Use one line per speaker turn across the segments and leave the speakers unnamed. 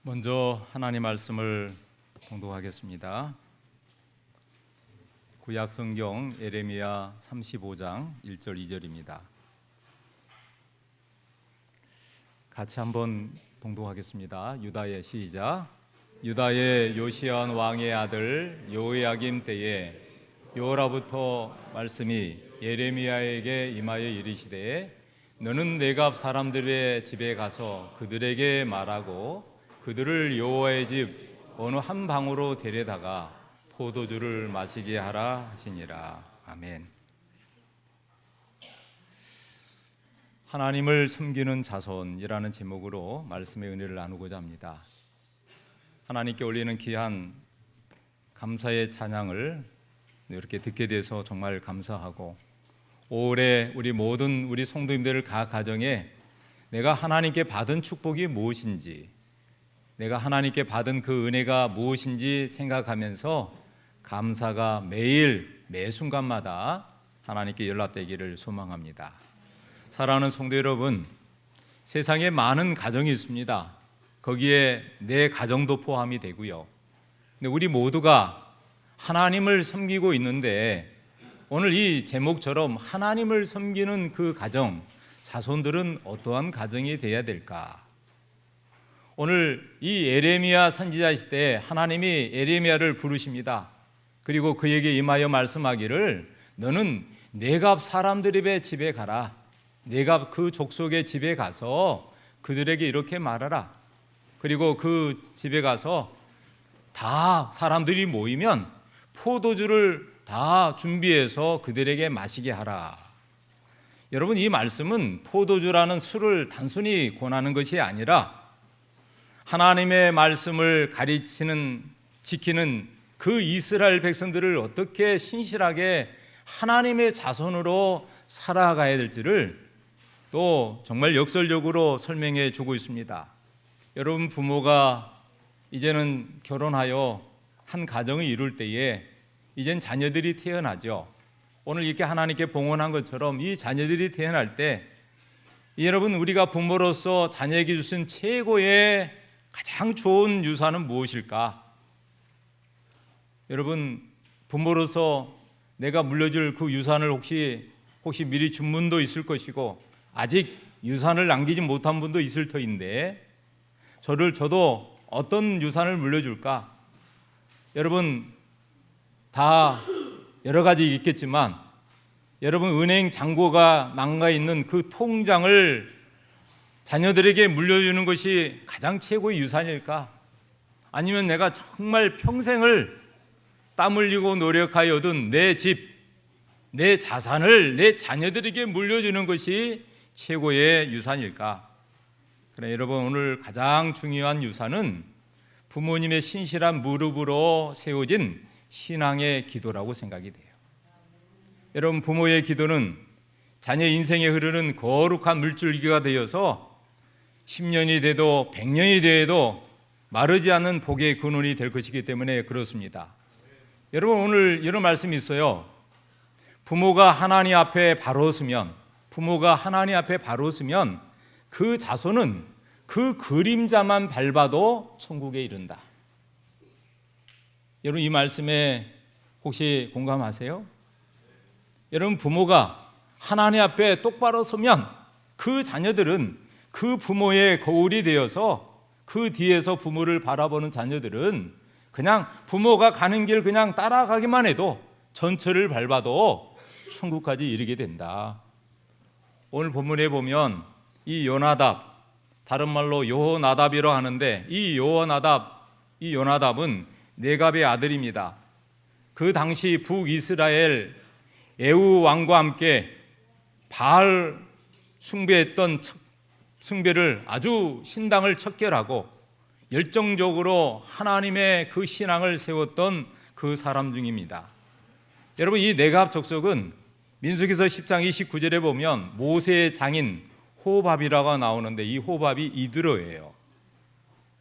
먼저 하나님 말씀을 봉독하겠습니다. 구약 성경 예레미야 35장 1절 2절입니다. 같이 한번 봉독하겠습니다. 유다의 시작. 유다의 요시안 왕의 아들 요야김 때에 여호와로부터 말씀이 예레미야에게 임하여 이르시되 너는 네갑 사람들의 집에 가서 그들에게 말하고 그들을 여호와의 집 어느 한 방으로 데려다가 포도주를 마시게 하라 하시니라. 아멘. 하나님을 섬기는 자손이라는 제목으로 말씀의 은혜를 나누고자 합니다. 하나님께 올리는 귀한 감사의 찬양을 이렇게 듣게 돼서 정말 감사하고, 올해 우리 모든 우리 성도님들 각 가정에 내가 하나님께 받은 축복이 무엇인지, 내가 하나님께 받은 그 은혜가 무엇인지 생각하면서 감사가 매일 매 순간마다 하나님께 연락되기를 소망합니다. 사랑하는 성도 여러분, 세상에 많은 가정이 있습니다. 거기에 내 가정도 포함이 되고요. 근데 우리 모두가 하나님을 섬기고 있는데, 오늘 이 제목처럼 하나님을 섬기는 그 가정, 자손들은 어떠한 가정이 되어야 될까? 오늘 이 예레미야 선지자 시대에 하나님이 예레미야를 부르십니다. 그리고 그에게 임하여 말씀하기를 너는 네갑 사람들의 집에 가라. 네갑 그 족속의 집에 가서 그들에게 이렇게 말하라. 그리고 그 집에 가서 다 사람들이 모이면 포도주를 다 준비해서 그들에게 마시게 하라. 여러분, 이 말씀은 포도주라는 술을 단순히 권하는 것이 아니라 하나님의 말씀을 가르치는, 지키는 그 이스라엘 백성들을 어떻게 신실하게 하나님의 자손으로 살아가야 될지를 또 정말 역설적으로 설명해 주고 있습니다. 여러분, 부모가 이제는 결혼하여 한 가정을 이룰 때에 이젠 자녀들이 태어나죠. 오늘 이렇게 하나님께 봉헌한 것처럼 이 자녀들이 태어날 때, 여러분, 우리가 부모로서 자녀에게 주신 최고의 가장 좋은 유산은 무엇일까? 여러분, 부모로서 내가 물려줄 그 유산을 혹시 미리 준 분도 있을 것이고, 아직 유산을 남기지 못한 분도 있을 터인데, 저도 어떤 유산을 물려줄까? 여러분, 다 여러 가지 있겠지만, 여러분, 은행 잔고가 남아 있는 그 통장을 자녀들에게 물려주는 것이 가장 최고의 유산일까? 아니면 내가 정말 평생을 땀 흘리고 노력하여 얻은 내 집, 내 자산을 내 자녀들에게 물려주는 것이 최고의 유산일까? 그래, 여러분, 오늘 가장 중요한 유산은 부모님의 신실한 무릎으로 세워진 신앙의 기도라고 생각이 돼요. 여러분, 부모의 기도는 자녀 인생에 흐르는 거룩한 물줄기가 되어서 10년이 돼도 100년이 돼도 마르지 않는 복의 근원이 될 것이기 때문에 그렇습니다. 여러분, 오늘 이런 말씀이 있어요. 부모가 하나님 앞에 바로 서면 그 자손은 그 그림자만 밟아도 천국에 이른다. 여러분, 이 말씀에 혹시 공감하세요? 여러분, 부모가 하나님 앞에 똑바로 서면 그 자녀들은, 그 부모의 거울이 되어서 그 뒤에서 부모를 바라보는 자녀들은 그냥 부모가 가는 길 그냥 따라가기만 해도 전철을 밟아도 천국까지 이르게 된다. 오늘 본문에 보면 이 요나답, 다른 말로 여호나답이라고 하는데, 이 요나답은 네갑의 아들입니다. 그 당시 북이스라엘 에우 왕과 함께 바알 숭배했던 숭배를 아주 신당을 척결하고 열정적으로 하나님의 그 신앙을 세웠던 그 사람 중입니다. 여러분, 이 네갑 족속은 민수기서 10장 29절에 보면 모세의 장인 호밥이라고 나오는데, 이 호밥이 이드로예요.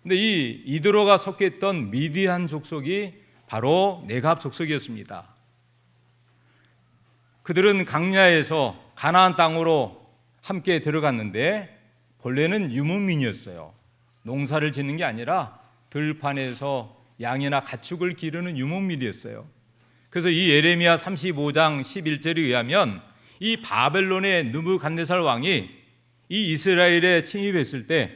근데 이 이드로가 속했던 미디안 족속이 바로 네갑 족속이었습니다. 그들은 광야에서 가나안 땅으로 함께 들어갔는데 본래는 유목민이었어요. 농사를 짓는 게 아니라 들판에서 양이나 가축을 기르는 유목민이었어요. 그래서 이 예레미야 35장 11절에 의하면 이 바벨론의 느부갓네살 왕이 이 이스라엘에 침입했을 때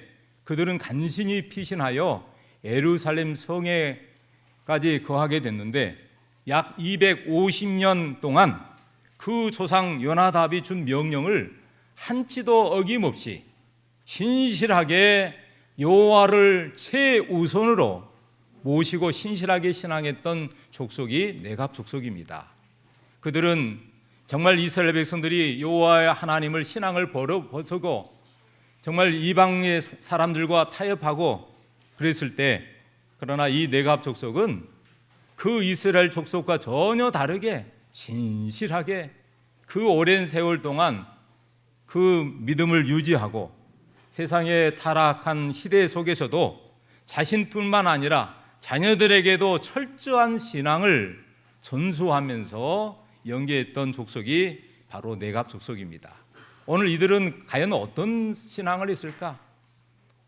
그들은 간신히 피신하여 예루살렘 성에까지 거하게 됐는데 약 250년 동안 그 조상 요나답이 준 명령을 한치도 어김없이 신실하게 여호와를 최우선으로 모시고 신실하게 신앙했던 족속이 네갑 족속입니다. 그들은 정말 이스라엘 백성들이 여호와의 하나님을 신앙을 벗어고 정말 이방의 사람들과 타협하고 그랬을 때, 그러나 이 네갑 족속은 그 이스라엘 족속과 전혀 다르게 신실하게 그 오랜 세월 동안 그 믿음을 유지하고 세상의 타락한 시대 속에서도 자신뿐만 아니라 자녀들에게도 철저한 신앙을 전수하면서 연계했던 족속이 바로 네갑 족속입니다. 오늘 이들은 과연 어떤 신앙을 했을까?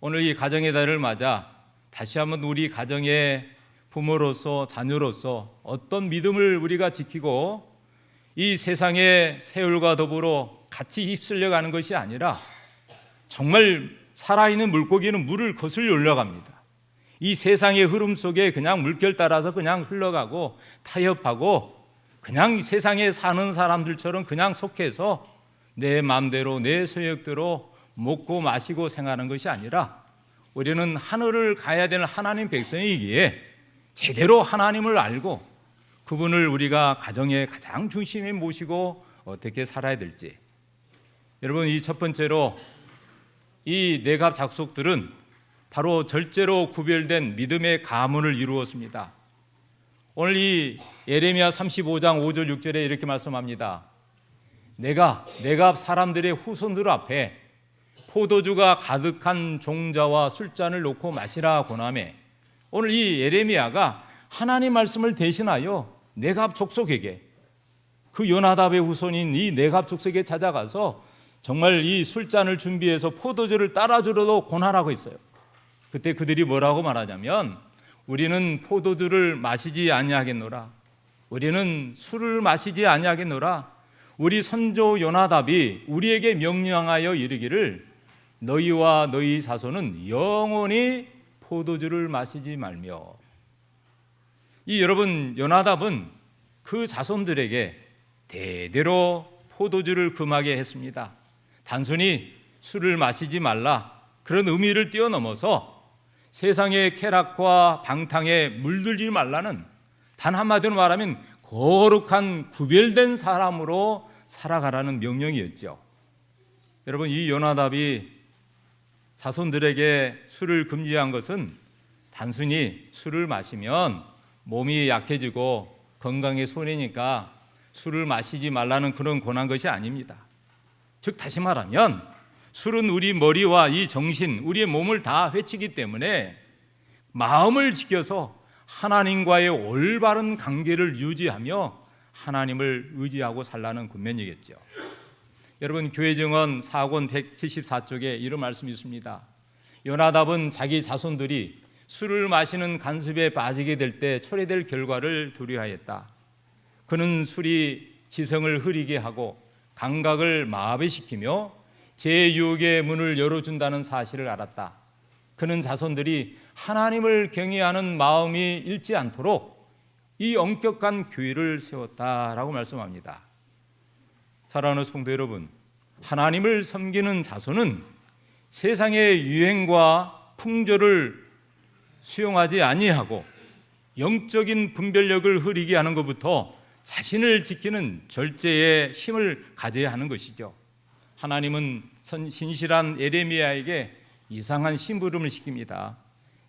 오늘 이 가정의 달을 맞아 다시 한번 우리 가정의 부모로서 자녀로서 어떤 믿음을 우리가 지키고 이 세상의 세월과 더불어 같이 휩쓸려 가는 것이 아니라 정말 살아있는 물고기는 물을 거슬려 올라갑니다. 이 세상의 흐름 속에 그냥 물결 따라서 그냥 흘러가고 타협하고 그냥 세상에 사는 사람들처럼 그냥 속해서 내 마음대로 내 소욕대로 먹고 마시고 생활하는 것이 아니라 우리는 하늘을 가야 되는 하나님 백성이기에 제대로 하나님을 알고 그분을 우리가 가정의 가장 중심에 모시고 어떻게 살아야 될지. 여러분, 이 첫 번째로 이 네갑 족속들은 바로 절제로 구별된 믿음의 가문을 이루었습니다. 오늘 이 예레미야 35장 5절 6절에 이렇게 말씀합니다. 내가 네갑 사람들의 후손들 앞에 포도주가 가득한 종자와 술잔을 놓고 마시라 권하매. 오늘 이 예레미야가 하나님 말씀을 대신하여 네갑 족속에게, 그 요나답의 후손인 이 네갑 족속에 찾아가서 정말 이 술잔을 준비해서 포도주를 따라주려고 권하라고 했어요. 그때 그들이 뭐라고 말하냐면, 우리는 포도주를 마시지 아니하겠노라, 우리는 술을 마시지 아니하겠노라, 우리 선조 요나답이 우리에게 명령하여 이르기를 너희와 너희 자손은 영원히 포도주를 마시지 말며. 이 여러분, 요나답은 그 자손들에게 대대로 포도주를 금하게 했습니다. 단순히 술을 마시지 말라 그런 의미를 뛰어넘어서 세상의 쾌락과 방탕에 물들지 말라는, 단 한마디로 말하면 거룩한 구별된 사람으로 살아가라는 명령이었죠. 여러분, 이 요나답이 자손들에게 술을 금지한 것은 단순히 술을 마시면 몸이 약해지고 건강에 손해니까 술을 마시지 말라는 그런 권한 것이 아닙니다. 즉 다시 말하면 술은 우리 머리와 이 정신, 우리의 몸을 다 해치기 때문에 마음을 지켜서 하나님과의 올바른 관계를 유지하며 하나님을 의지하고 살라는 군면이겠죠. 여러분, 교회 증언 4권 174쪽에 이런 말씀이 있습니다. 요나답은 자기 자손들이 술을 마시는 간습에 빠지게 될 때 초래될 결과를 두려워했다. 그는 술이 지성을 흐리게 하고 감각을 마비시키며 제유혹의 문을 열어준다는 사실을 알았다. 그는 자손들이 하나님을 경외하는 마음이 잃지 않도록 이 엄격한 규율을 세웠다라고 말씀합니다. 사랑하는 성도 여러분, 하나님을 섬기는 자손은 세상의 유행과 풍조를 수용하지 아니하고 영적인 분별력을 흐리게 하는 것부터 자신을 지키는 절제의 힘을 가져야 하는 것이죠. 하나님은 신실한 예레미야에게 이상한 심부름을 시킵니다.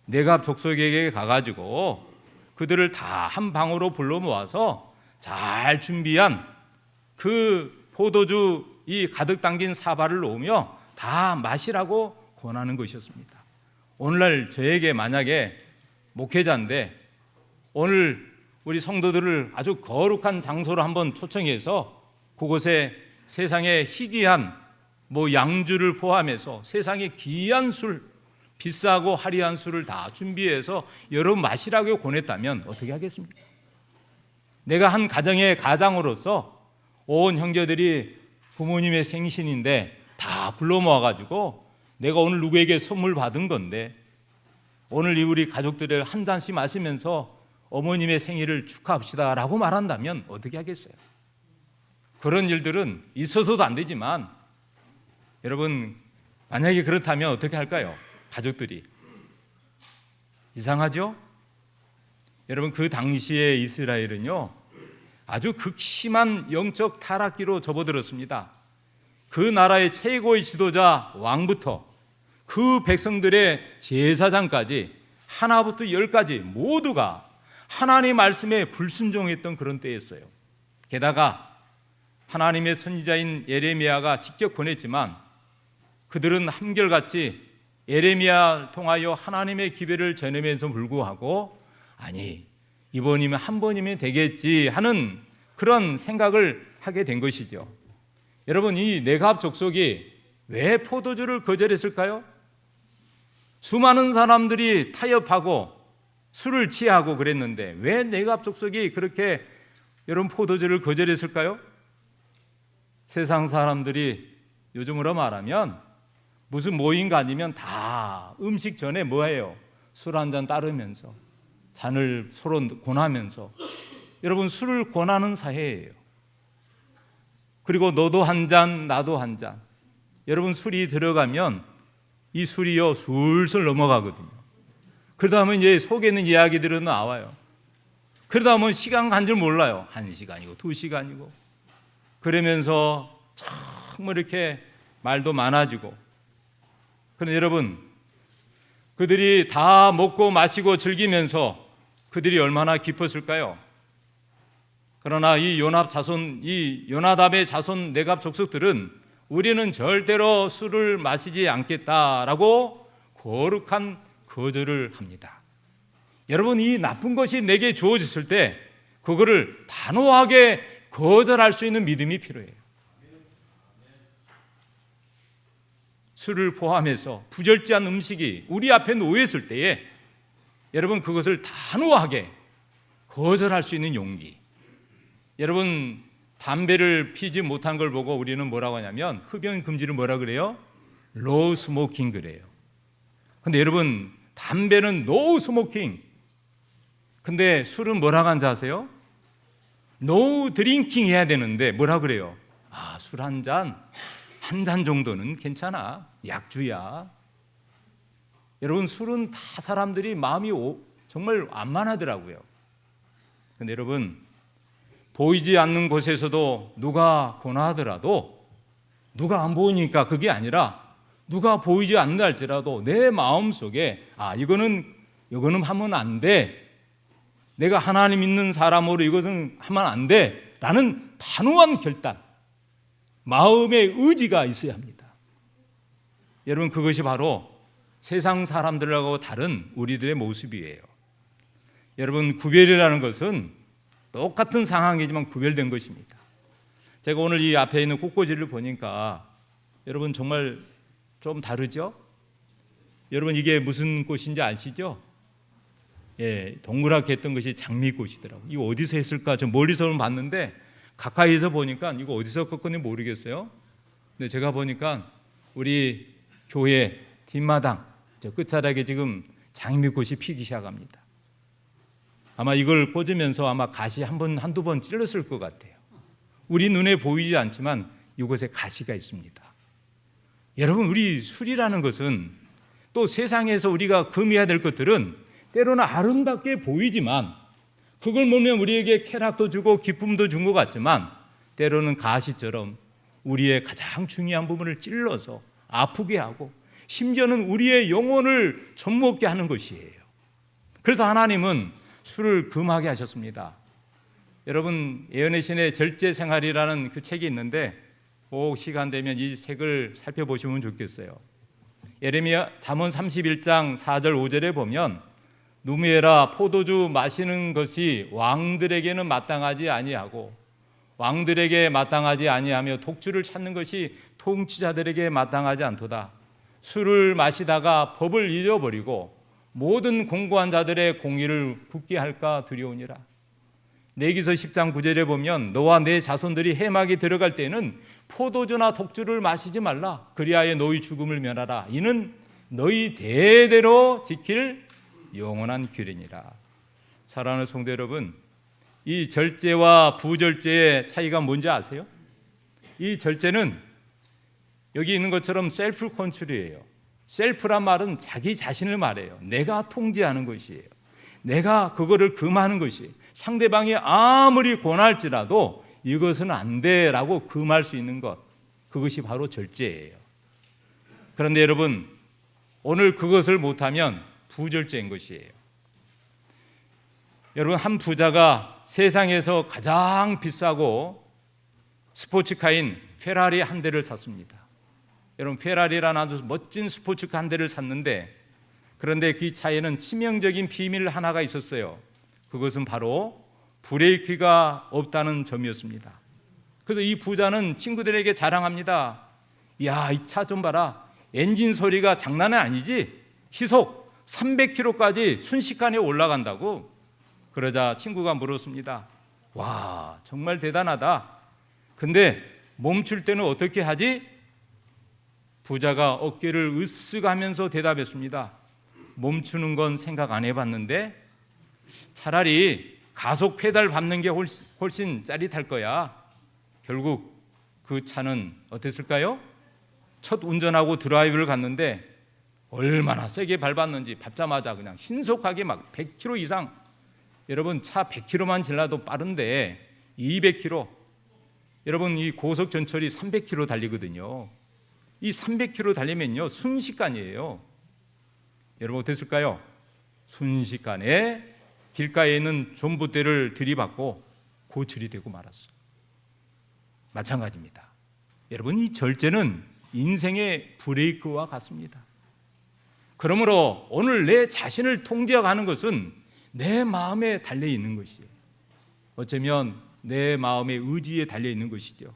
네갑 족속에게 가가지고 그들을 다 한 방으로 불러 모아서 잘 준비한 그 포도주 이 가득 담긴 사발을 놓으며 다 마시라고 권하는 것이었습니다. 오늘날 저에게 만약에 목회자인데 오늘 우리 성도들을 아주 거룩한 장소로 한번 초청해서 그곳에 세상의 희귀한 양주를 포함해서 세상의 귀한 술, 비싸고 화려한 술을 다 준비해서 여러분 마시라고 권했다면 어떻게 하겠습니까? 내가 한 가정의 가장으로서 온 형제들이 부모님의 생신인데 다 불러 모아가지고 내가 오늘 누구에게 선물 받은 건데 오늘 이 우리 가족들을 한 잔씩 마시면서 어머님의 생일을 축하합시다 라고 말한다면 어떻게 하겠어요? 그런 일들은 있어서도 안 되지만 여러분 만약에 그렇다면 어떻게 할까요? 가족들이 이상하죠? 여러분 그 당시에 이스라엘은요 아주 극심한 영적 타락기로 접어들었습니다. 그 나라의 최고의 지도자 왕부터 그 백성들의 제사장까지 하나부터 열까지 모두가 하나님의 말씀에 불순종했던 그런 때였어요. 게다가 하나님의 선지자인 예레미야가 직접 권했지만 그들은 한결같이 예레미야를 통하여 하나님의 기별을 전하면서 불구하고 아니 이번이면 한 번이면 되겠지 하는 그런 생각을 하게 된 것이죠. 여러분 이 네갑 족속이 왜 포도주를 거절했을까요? 수많은 사람들이 타협하고 술을 취하고 그랬는데 왜 네갑 족속이 그렇게 여러분 포도주를 거절했을까요? 세상 사람들이 요즘으로 말하면 무슨 모임가 아니면 다 음식 전에 뭐해요? 술 한 잔 따르면서 잔을 서로 권하면서 여러분 술을 권하는 사회예요. 그리고 너도 한 잔 나도 한 잔. 여러분 술이 들어가면 이 술이요 술술 넘어가거든요. 그러다 보면 이제 속에 있는 이야기들은 나와요. 그러다 보면 시간 간 줄 몰라요. 1시간이고 2시간이고 그러면서 정말 이렇게 말도 많아지고. 그런데 여러분 그들이 다 먹고 마시고 즐기면서 그들이 얼마나 기뻤을까요? 그러나 이 요나답의 자손 네갑 족속들은 우리는 절대로 술을 마시지 않겠다라고 거룩한 거절을 합니다. 여러분 이 나쁜 것이 내게 주어졌을 때 그거를 단호하게 거절할 수 있는 믿음이 필요해요. 술을 포함해서 부절제한 음식이 우리 앞에 놓였을 때에 여러분 그것을 단호하게 거절할 수 있는 용기. 여러분 담배를 피지 못한 걸 보고 우리는 뭐라고 하냐면 흡연 금지를 뭐라 그래요? 로우 스모킹 그래요. 근데 여러분 담배는 노 스모킹. 근데 술은 뭐라고 한지 아세요? 노 드링킹 해야 되는데 뭐라 그래요? 술 한 잔 정도는 괜찮아. 약주야. 여러분 술은 다 사람들이 마음이 정말 완만하더라고요. 근데 여러분 보이지 않는 곳에서도 누가 권하더라도 누가 안 보이니까 그게 아니라 누가 보이지 않는다 할지라도 내 마음속에 이거는 하면 안 돼. 내가 하나님 믿는 사람으로 이것은 하면 안 돼. 라는 단호한 결단, 마음의 의지가 있어야 합니다. 여러분 그것이 바로 세상 사람들하고 다른 우리들의 모습이에요. 여러분 구별이라는 것은 똑같은 상황이지만 구별된 것입니다. 제가 오늘 이 앞에 있는 꽃꽂이를 보니까 여러분 정말 좀 다르죠? 여러분 이게 무슨 꽃인지 아시죠? 동그랗게 했던 것이 장미꽃이더라고요. 이거 어디서 했을까? 저 멀리서는 봤는데 가까이서 보니까 이거 어디서 꺾었는지 모르겠어요. 근데 제가 보니까 우리 교회 뒷마당 저 끝자락에 지금 장미꽃이 피기 시작합니다. 아마 이걸 꽂으면서 아마 가시 한두 번 찔렀을 것 같아요. 우리 눈에 보이지 않지만 이곳에 가시가 있습니다. 여러분 우리 술이라는 것은 또 세상에서 우리가 금해야 될 것들은 때로는 아름답게 보이지만 그걸 보면 우리에게 쾌락도 주고 기쁨도 준 것 같지만 때로는 가시처럼 우리의 가장 중요한 부분을 찔러서 아프게 하고 심지어는 우리의 영혼을 좀먹게 하는 것이에요. 그래서 하나님은 술을 금하게 하셨습니다. 여러분 예언의 신의 절제 생활이라는 그 책이 있는데 꼭 시간 되면 이 책을 살펴보시면 좋겠어요. 예레미야 잠언 31장 4절 5절에 보면 누미에라 포도주 마시는 것이 왕들에게는 마땅하지 아니하고 왕들에게 마땅하지 아니하며 독주를 찾는 것이 통치자들에게 마땅하지 않도다. 술을 마시다가 법을 잊어버리고 모든 공고한 자들의 공의를 굳게 할까 두려우니라. 내기서 10장 9절에 보면 너와 내 자손들이 해막에 들어갈 때는 포도주나 독주를 마시지 말라. 그리하여 너희 죽음을 면하라. 이는 너희 대대로 지킬 영원한 규례니라. 사랑하는 성도 여러분, 이 절제와 부절제의 차이가 뭔지 아세요? 이 절제는 여기 있는 것처럼 셀프 컨트롤이에요. 셀프란 말은 자기 자신을 말해요. 내가 통제하는 것이에요. 내가 그거를 금하는 것이, 상대방이 아무리 권할지라도 이것은 안 돼라고 금할 수 있는 것, 그것이 바로 절제예요. 그런데 여러분, 오늘 그것을 못하면 부절제인 것이에요. 여러분, 한 부자가 세상에서 가장 비싸고 스포츠카인 페라리 한 대를 샀습니다. 여러분, 페라리라는 아주 멋진 스포츠카 한 대를 샀는데, 그런데 그 차에는 치명적인 비밀 하나가 있었어요. 그것은 바로 브레이크가 없다는 점이었습니다. 그래서 이 부자는 친구들에게 자랑합니다. 야, 이 차 좀 봐라. 엔진 소리가 장난은 아니지. 시속 300km까지 순식간에 올라간다고. 그러자 친구가 물었습니다. 와, 정말 대단하다. 근데 멈출 때는 어떻게 하지? 부자가 어깨를 으쓱 하면서 대답했습니다. 멈추는 건 생각 안 해봤는데 차라리 가속 페달 밟는 게 훨씬 짜릿할 거야. 결국 그 차는 어땠을까요? 첫 운전하고 드라이브를 갔는데 얼마나 세게 밟았는지 밟자마자 그냥 신속하게 막 100km 이상, 여러분 차 100km만 질러도 빠른데 200km, 여러분 이 고속 전철이 300km 달리거든요. 이 300km 달리면요 순식간이에요. 여러분 어땠을까요? 순식간에 길가에 있는 전봇대를 들이받고 고철이 되고 말았어요. 마찬가지입니다. 여러분, 이 절제는 인생의 브레이크와 같습니다. 그러므로 오늘 내 자신을 통제하는 것은 내 마음에 달려 있는 것이에요. 어쩌면 내 마음의 의지에 달려 있는 것이죠.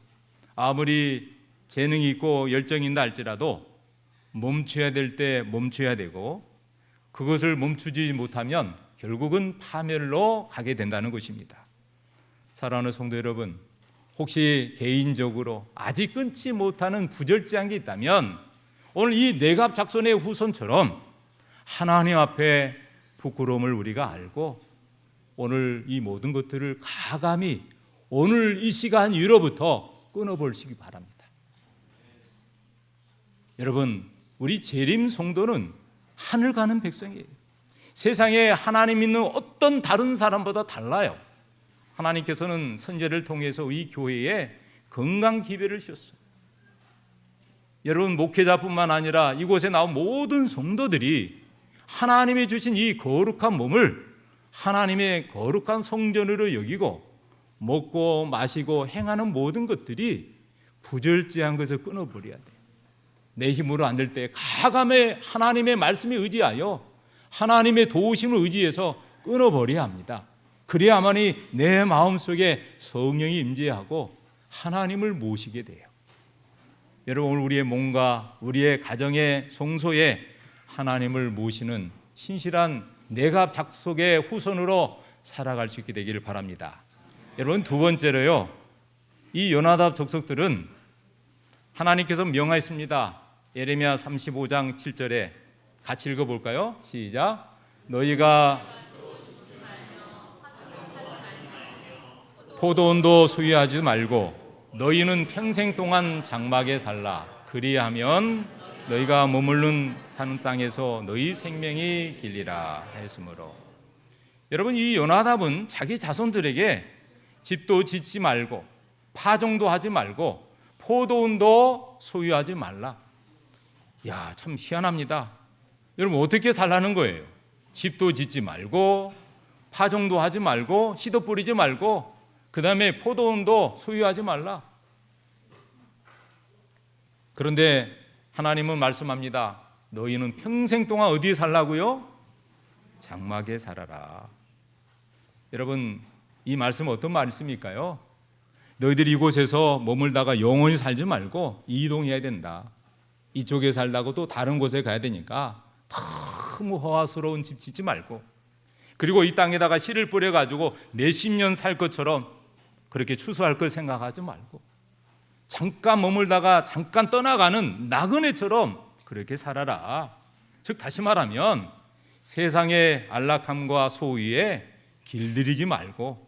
아무리 재능이 있고 열정이 있다 할지라도 멈춰야 될 때 멈춰야 되고, 그것을 멈추지 못하면 결국은 파멸로 가게 된다는 것입니다. 사랑하는 성도 여러분, 혹시 개인적으로 아직 끊지 못하는 부절제한 게 있다면 오늘 이 내갑 작손의 후손처럼 하나님 앞에 부끄러움을 우리가 알고 오늘 이 모든 것들을 가감히 오늘 이 시간 이후로부터 끊어버리시기 바랍니다. 여러분, 우리 재림 성도는 하늘 가는 백성이에요. 세상에 하나님 믿는 어떤 다른 사람보다 달라요. 하나님께서는 선제를 통해서 이 교회에 건강 기회를 주셨어요. 여러분, 목회자뿐만 아니라 이곳에 나온 모든 성도들이 하나님이 주신 이 거룩한 몸을 하나님의 거룩한 성전으로 여기고 먹고 마시고 행하는 모든 것들이 부절제한 것을 끊어버려야 돼요. 내 힘으로 안 될 때 가감에 하나님의 말씀에 의지하여 하나님의 도우심을 의지해서 끊어버려야 합니다. 그래야만이 내 마음속에 성령이 임재하고 하나님을 모시게 돼요. 여러분, 오늘 우리의 몸과 우리의 가정의 성소에 하나님을 모시는 신실한 내갑 작속의 후손으로 살아갈 수 있게 되기를 바랍니다. 여러분, 두 번째로요, 이 요나답 족속들은 하나님께서 명하였습니다. 예레미야 35장 7절에 같이 읽어볼까요? 시작. 너희가 포도원도 소유하지 말고 너희는 평생 동안 장막에 살라. 그리하면 너희가 머무른 사는 땅에서 너희 생명이 길리라 했으므로. 여러분, 이 요나답은 자기 자손들에게 집도 짓지 말고 파종도 하지 말고 포도원도 소유하지 말라. 야, 참 희한합니다. 여러분, 어떻게 살라는 거예요? 집도 짓지 말고 파종도 하지 말고 씨도 뿌리지 말고 그 다음에 포도원도 소유하지 말라. 그런데 하나님은 말씀합니다. 너희는 평생 동안 어디에 살라고요? 장막에 살아라. 여러분, 이 말씀은 어떤 말씀일까요? 너희들이 이곳에서 머물다가 영원히 살지 말고 이동해야 된다. 이쪽에 살다고 또 다른 곳에 가야 되니까 너무 허화스러운 집 짓지 말고, 그리고 이 땅에다가 씨를 뿌려가지고 몇십 년 살 것처럼 그렇게 추수할 걸 생각하지 말고 잠깐 머물다가 잠깐 떠나가는 나그네처럼 그렇게 살아라. 즉 다시 말하면 세상의 안락함과 소위에 길들이지 말고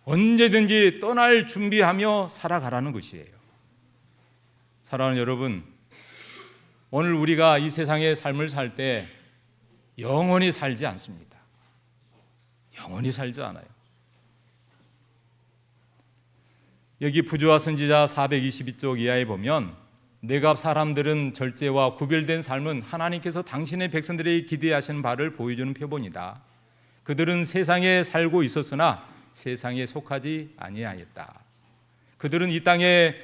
언제든지 떠날 준비하며 살아가라는 것이에요. 사랑하는 여러분, 오늘 우리가 이 세상의 삶을 살 때 영원히 살지 않습니다. 영원히 살지 않아요. 여기 부조와 선지자 422쪽 이하에 보면 네갑 사람들은 절제와 구별된 삶은 하나님께서 당신의 백성들에게 기대하시는 바를 보여주는 표본이다. 그들은 세상에 살고 있었으나 세상에 속하지 아니하였다. 그들은 이 땅의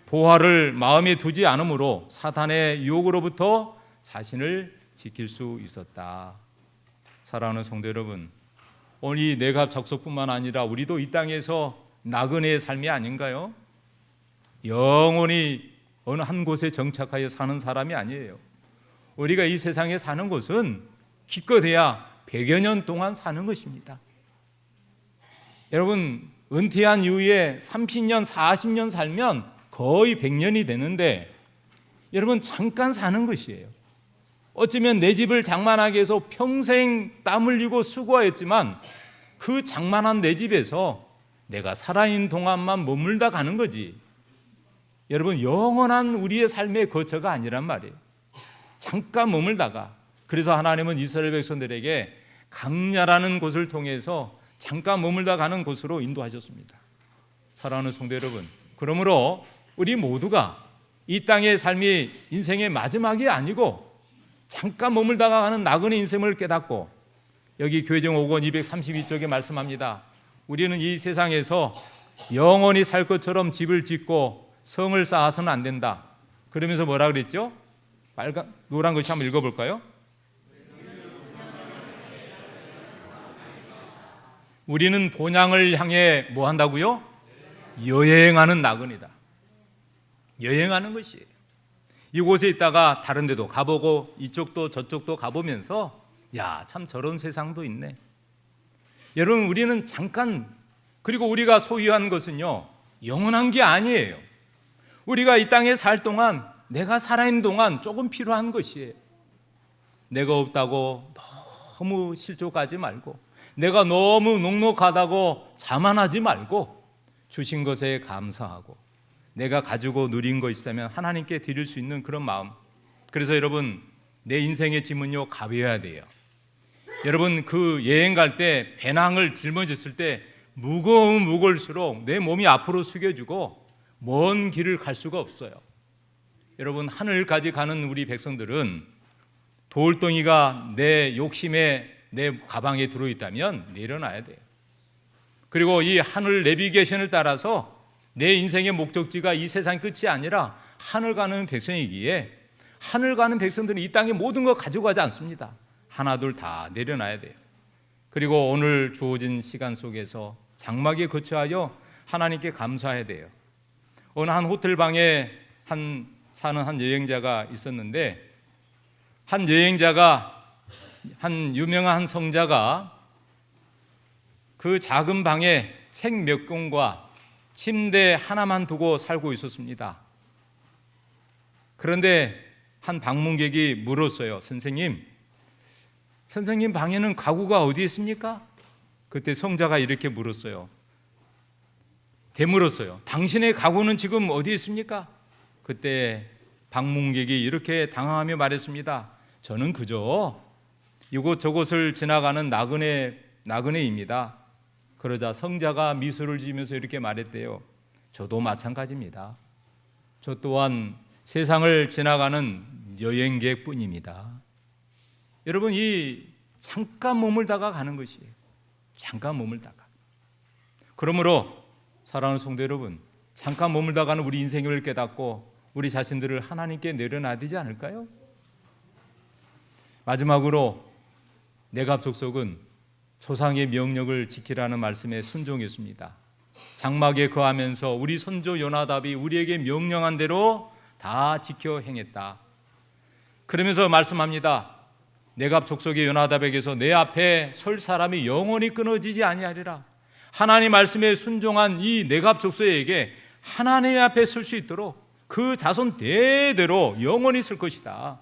보화를 마음에 두지 않으므로 사탄의 유혹으로부터 자신을 지킬 수 있었다. 사랑하는 성도 여러분, 오늘 이 네갑 족속뿐만 아니라 우리도 이 땅에서 나그네의 삶이 아닌가요? 영원히 어느 한 곳에 정착하여 사는 사람이 아니에요. 우리가 이 세상에 사는 것은 기껏해야 100여 년 동안 사는 것입니다. 여러분, 은퇴한 이후에 30년, 40년 살면 거의 100년이 되는데 여러분 잠깐 사는 것이에요. 어쩌면 내 집을 장만하기 위해서 평생 땀 흘리고 수고했지만 그 장만한 내 집에서 내가 살아있는 동안만 머물다 가는 거지. 여러분, 영원한 우리의 삶의 거처가 아니란 말이에요. 잠깐 머물다가, 그래서 하나님은 이스라엘 백성들에게 강야라는 곳을 통해서 잠깐 머물다 가는 곳으로 인도하셨습니다. 사랑하는 성도 여러분, 그러므로 우리 모두가 이 땅의 삶이 인생의 마지막이 아니고 잠깐 머물다가 가는 나그네 인생을 깨닫고, 여기 교회정 5권 232쪽에 말씀합니다. 우리는 이 세상에서 영원히 살 것처럼 집을 짓고 성을 쌓아서는 안 된다. 그러면서 뭐라 그랬죠? 노란 것이 한번 읽어볼까요? 우리는 본향을 향해 뭐 한다고요? 여행하는 나그네다. 여행하는 것이에요. 이곳에 있다가 다른 데도 가보고 이쪽도 저쪽도 가보면서 야, 참 저런 세상도 있네. 여러분, 우리는 잠깐, 그리고 우리가 소유한 것은요 영원한 게 아니에요. 우리가 이 땅에 살 동안, 내가 살아있는 동안 조금 필요한 것이에요. 내가 없다고 너무 실족하지 말고, 내가 너무 넉넉하다고 자만하지 말고, 주신 것에 감사하고 내가 가지고 누린 거 있다면 하나님께 드릴 수 있는 그런 마음. 그래서 여러분, 내 인생의 짐은요 가벼워야 돼요. 여러분, 그 여행 갈 때 배낭을 짊어졌을 때 무거우면 무거울수록 내 몸이 앞으로 숙여지고 먼 길을 갈 수가 없어요. 여러분, 하늘까지 가는 우리 백성들은 돌덩이가 내 욕심에, 내 가방에 들어있다면 내려놔야 돼요. 그리고 이 하늘 내비게이션을 따라서 내 인생의 목적지가 이 세상 끝이 아니라 하늘 가는 백성이기에, 하늘 가는 백성들은 이 땅의 모든 거 가져가지 않습니다. 하나둘 다 내려놔야 돼요. 그리고 오늘 주어진 시간 속에서 장막에 거처하여 하나님께 감사해야 돼요. 어느 한 호텔 방에 사는 한 여행자가 있었는데, 한 여행자가, 한 유명한 성자가 그 작은 방에 책 몇 권과 침대 하나만 두고 살고 있었습니다. 그런데 한 방문객이 물었어요. 선생님 방에는 가구가 어디 있습니까? 그때 성자가 이렇게 물었어요. 되물었어요. 당신의 가구는 지금 어디 있습니까? 그때 방문객이 이렇게 당황하며 말했습니다. 저는 그저 이곳저곳을 지나가는 나그네입니다. 그러자 성자가 미소를 지으면서 이렇게 말했대요. 저도 마찬가지입니다. 저 또한 세상을 지나가는 여행객뿐입니다. 여러분, 이 잠깐 머물다가 가는 것이에요. 잠깐 머물다가. 그러므로 사랑하는 성도 여러분, 잠깐 머물다가 가는 우리 인생을 깨닫고 우리 자신들을 하나님께 내려놔야 되지 않을까요? 마지막으로 네갑 족속은 조상의 명령을 지키라는 말씀에 순종했습니다. 장막에 거하면서 우리 손주 요나답이 우리에게 명령한 대로 다 지켜 행했다. 그러면서 말씀합니다. 네갑 족속의 요나답에게서 내 앞에 설 사람이 영원히 끊어지지 아니하리라. 하나님 말씀에 순종한 이 네갑 족속에게 하나님 앞에 설 수 있도록 그 자손 대대로 영원히 설 것이다.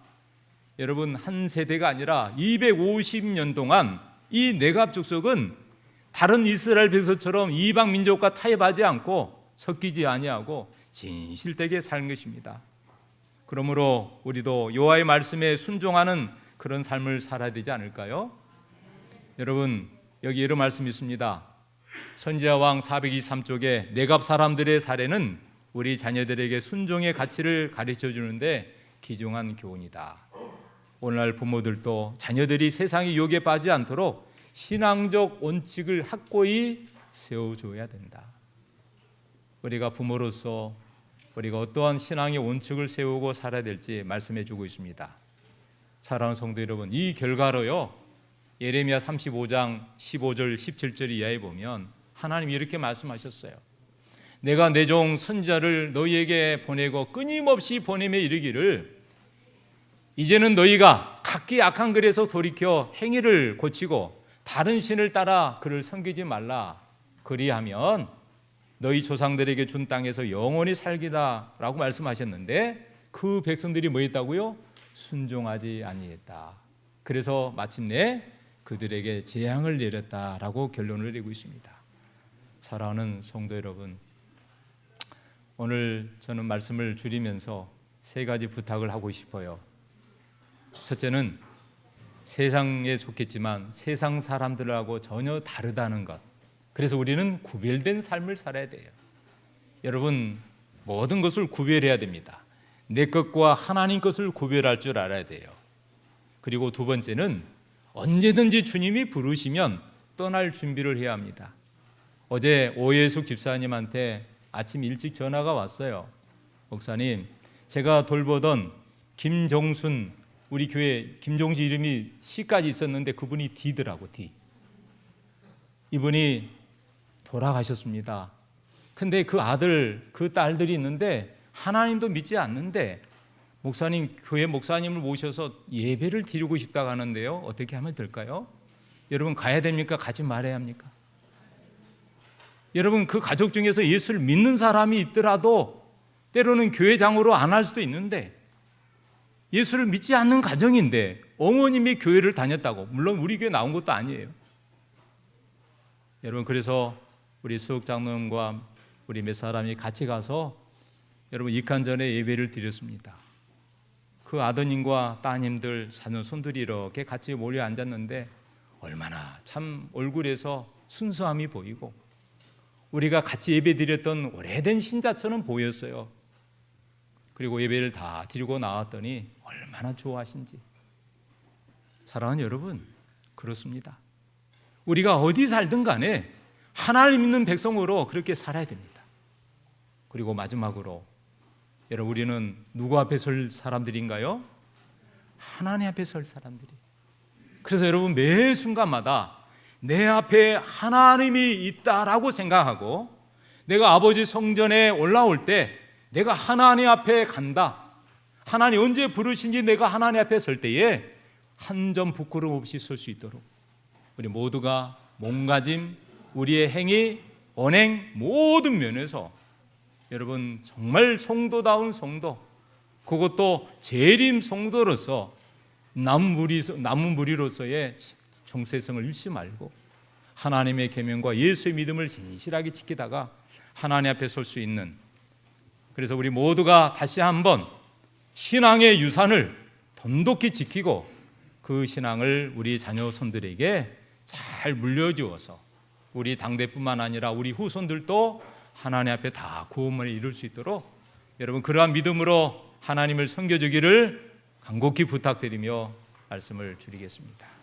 여러분, 한 세대가 아니라 250년 동안 이 네갑 족속은 다른 이스라엘 백성처럼 이방 민족과 타협하지 않고 섞이지 아니하고 진실되게 산 것입니다. 그러므로 우리도 여호와의 말씀에 순종하는 그런 삶을 살아야 되지 않을까요? 여러분, 여기 이런 말씀이 있습니다. 선지자 왕 423쪽에 네갑 사람들의 사례는 우리 자녀들에게 순종의 가치를 가르쳐 주는데 귀중한 교훈이다. 오늘날 부모들도 자녀들이 세상의 유혹에 빠지지 않도록 신앙적 원칙을 확고히 세워줘야 된다. 우리가 부모로서 우리가 어떠한 신앙의 원칙을 세우고 살아야 될지 말씀해 주고 있습니다. 사랑하는 성도 여러분, 이 결과로요, 예레미야 35장 15절 17절 이하에 보면 하나님이 이렇게 말씀하셨어요. 내가 내 종 선지자를 너희에게 보내고 끊임없이 보내며 이르기를 이제는 너희가 각기 악한 글에서 돌이켜 행위를 고치고 다른 신을 따라 그를 섬기지 말라. 그리하면 너희 조상들에게 준 땅에서 영원히 살기다라고 말씀하셨는데 그 백성들이 뭐 했다고요? 순종하지 아니했다. 그래서 마침내 그들에게 재앙을 내렸다라고 결론을 내리고 있습니다. 사랑하는 성도 여러분, 오늘 저는 말씀을 줄이면서 세 가지 부탁을 하고 싶어요. 첫째는 세상에 속했지만 세상 사람들하고 전혀 다르다는 것. 그래서 우리는 구별된 삶을 살아야 돼요. 여러분, 모든 것을 구별해야 됩니다. 내 것과 하나님 것을 구별할 줄 알아야 돼요. 그리고 두 번째는 언제든지 주님이 부르시면 떠날 준비를 해야 합니다. 어제 오예숙 집사님한테 아침 일찍 전화가 왔어요. 목사님, 제가 돌보던 김종순, 우리 교회 김종수 이름이 C까지 있었는데 그분이 D더라고. D. 이분이 돌아가셨습니다. 근데 그 아들, 그 딸들이 있는데 하나님도 믿지 않는데 목사님, 교회 목사님을 모셔서 예배를 드리고 싶다고 하는데요. 어떻게 하면 될까요? 여러분, 가야 됩니까? 가지 말아야 합니까? 여러분, 그 가족 중에서 예수를 믿는 사람이 있더라도 때로는 교회장으로 안 할 수도 있는데 예수를 믿지 않는 가정인데 어머님이 교회를 다녔다고, 물론 우리 교회 나온 것도 아니에요. 여러분, 그래서 우리 수석 장로님과 우리 몇 사람이 같이 가서 여러분 익한전에 예배를 드렸습니다. 그 아드님과 따님들, 자녀 손들이 이렇게 같이 몰려 앉았는데 얼마나 참 얼굴에서 순수함이 보이고 우리가 같이 예배 드렸던 오래된 신자처럼 보였어요. 그리고 예배를 다 드리고 나왔더니 얼마나 좋아하신지. 사랑하는 여러분, 그렇습니다. 우리가 어디 살든 간에 하나님 믿는 백성으로 그렇게 살아야 됩니다. 그리고 마지막으로 여러분, 우리는 누구 앞에 설 사람들인가요? 하나님 앞에 설 사람들이. 그래서 여러분, 매 순간마다 내 앞에 하나님이 있다라고 생각하고 내가 아버지 성전에 올라올 때 내가 하나님 앞에 간다. 하나님 언제 부르신지 내가 하나님 앞에 설 때에 한 점 부끄러움 없이 설 수 있도록 우리 모두가 몸가짐, 우리의 행위, 언행 모든 면에서 여러분 정말 성도다운 성도, 그것도 재림 성도로서 남은 무리로서의 정체성을 잃지 말고 하나님의 계명과 예수의 믿음을 진실하게 지키다가 하나님 앞에 설 수 있는, 그래서 우리 모두가 다시 한번 신앙의 유산을 돈독히 지키고 그 신앙을 우리 자녀 손들에게 잘 물려주어서 우리 당대뿐만 아니라 우리 후손들도 하나님 앞에 다 구원을 이룰 수 있도록 여러분 그러한 믿음으로 하나님을 섬겨주기를 간곡히 부탁드리며 말씀을 줄이겠습니다.